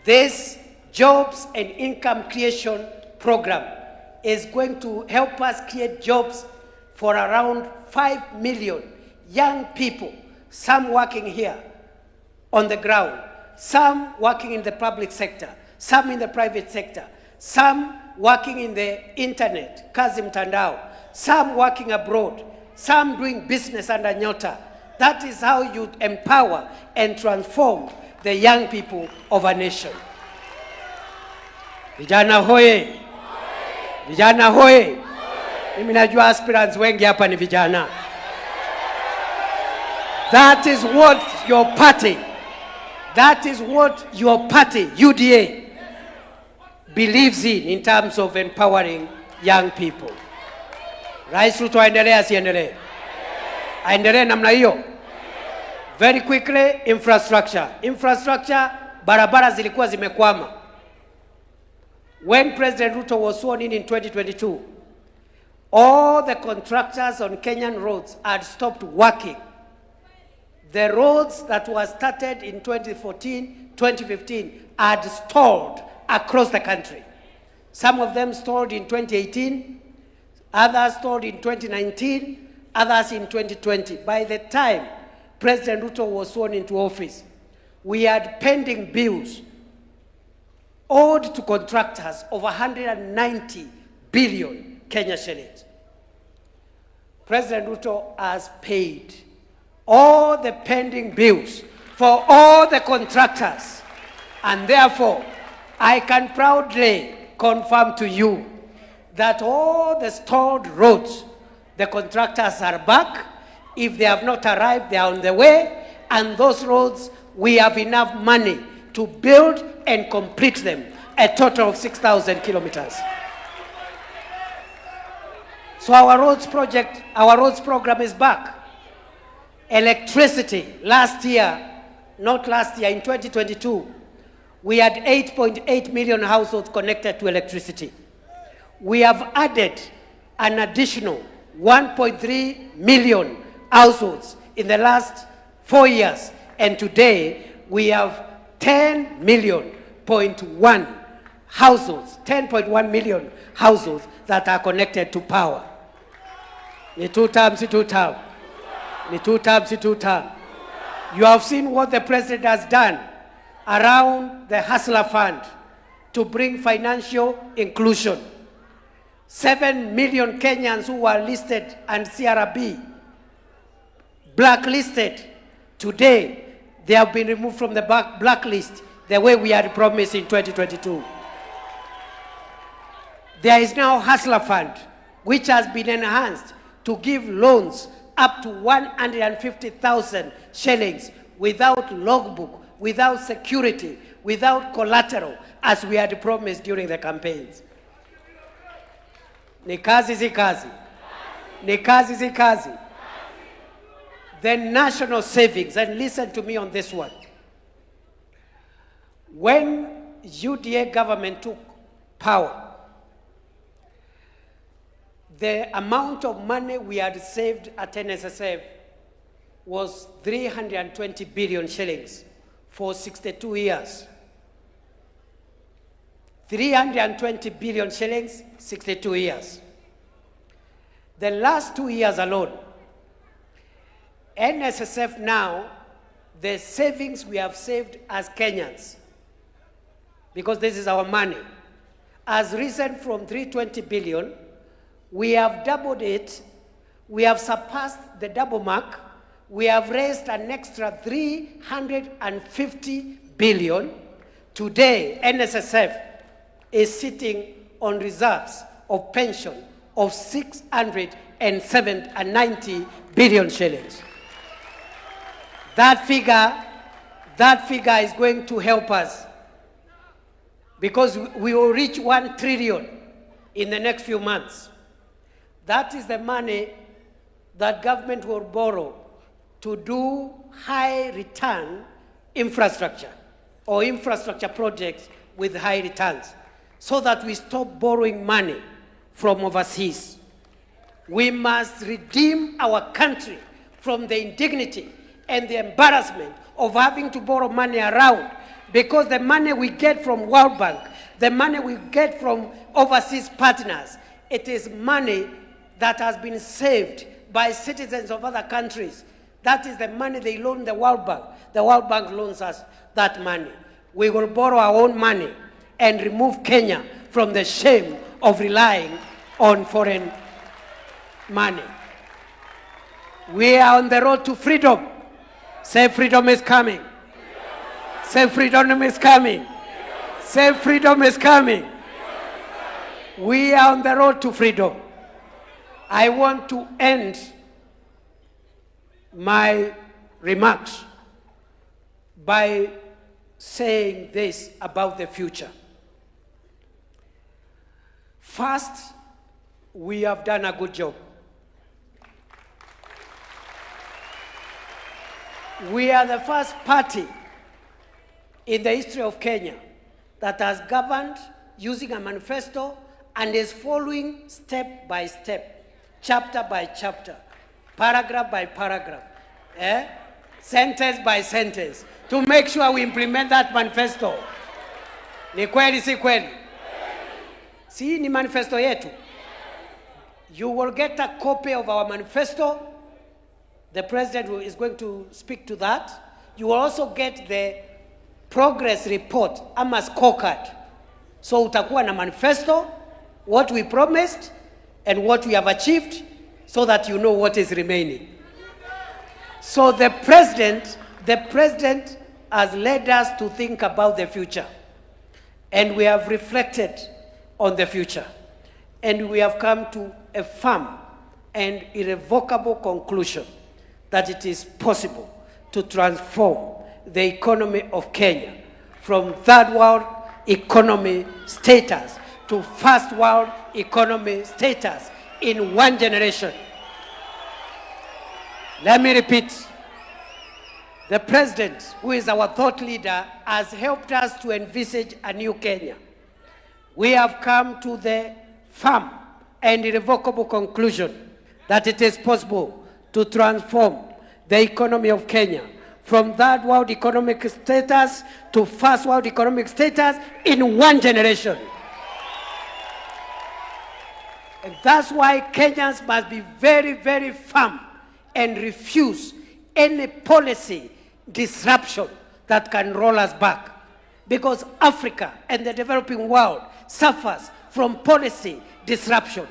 This jobs and income creation program is going to help us create jobs for around 5 million young people, some working here on the ground, some working in the public sector, some in the private sector, some working in the internet, kazi mtandao, some working abroad, some doing business under nyota. That is how you empower and transform the young people of a nation. Vijana hoye! Vijana hoye! Mimi najua aspirants wengi hapa ni vijana. That is what your party, UDA, believes in terms of empowering young people. Rais Ruto aendelee asiendelee? Aendelee namna hiyo? Very quickly, infrastructure. Infrastructure, barabara zilikuwa zimekwama. When President Ruto was sworn in 2022, all the contractors on Kenyan roads had stopped working. The roads that were started in 2014, 2015 had stalled across the country. Some of them stalled in 2018, others stalled in 2019, others in 2020. By the time President Ruto was sworn into office, we had pending bills owed to contractors of 190 billion Kenya shillings. President Ruto has paid all the pending bills for all the contractors, and therefore I can proudly confirm to you that all the stalled roads, the contractors are back. If they have not arrived, they are on the way, and those roads, we have enough money to build and complete them, a total of 6,000 kilometers. So our roads program is back. Electricity, in 2022, we had 8.8 million households connected to electricity. We have added an additional 1.3 million households in the last 4 years, and today we have 10.1 million households that are connected to power. Ni two terms. You have seen what the president has done around the Hustler Fund to bring financial inclusion. 7 million Kenyans who were listed and CRB blacklisted, today they have been removed from the blacklist the way we had promised in 2022. There is now Hustler Fund, which has been enhanced to give loans up to 150,000 shillings without logbook, without security, without collateral, as we had promised during the campaigns. Ni kazi si kazi. Ni kazi si kazi. The national savings, and listen to me on this one. When UDA government took power, the amount of money we had saved at NSSF was 320 billion shillings for 62 years. 320 billion shillings, 62 years. The last 2 years alone, NSSF now, the savings we have saved as Kenyans, because this is our money, has risen from 320 billion. We have doubled it. We have surpassed the double mark. We have raised an extra 350 billion. Today, NSSF is sitting on reserves of pension of 690 billion shillings. That figure is going to help us, because we will reach 1 trillion in the next few months. That is the money that government will borrow to do high return infrastructure or infrastructure projects with high returns, so that we stop borrowing money from overseas. We must redeem our country from the indignity and the embarrassment of having to borrow money around Because the money we get from World Bank, the money we get from overseas partners, it is money that has been saved by citizens of other countries. That is the money they loan the World Bank. The World Bank loans us that money. We will borrow our own money and remove Kenya from the shame of relying on foreign money. We are on the road to freedom. Say freedom is coming. Say freedom is coming. Say freedom is coming. We are on the road to freedom. I want to end my remarks by saying this about the future. First, we have done a good job. We are the first party in the history of Kenya that has governed using a manifesto and is following step by step, chapter by chapter, paragraph by paragraph, sentence by sentence, to make sure we implement that manifesto. Ni kweli si kweli? Si ni manifesto yetu. You will get a copy of our manifesto. The president is going to speak to that. You will also get the progress report, ama scorecard. So utakuwa na manifesto, what we promised and what we have achieved, so that you know what is remaining. So the president has led us to think about the future. And we have reflected on the future. And we have come to a firm and irrevocable conclusion that it is possible to transform the economy of Kenya from third world economy status to first world economy status in one generation. Let me repeat. The president, who is our thought leader, has helped us to envisage a new Kenya. We have come to the firm and irrevocable conclusion that it is possible to transform the economy of Kenya from third world economic status to first world economic status in one generation. And that's why Kenyans must be very, very firm and refuse any policy disruption that can roll us back. Because Africa and the developing world suffers from policy disruption.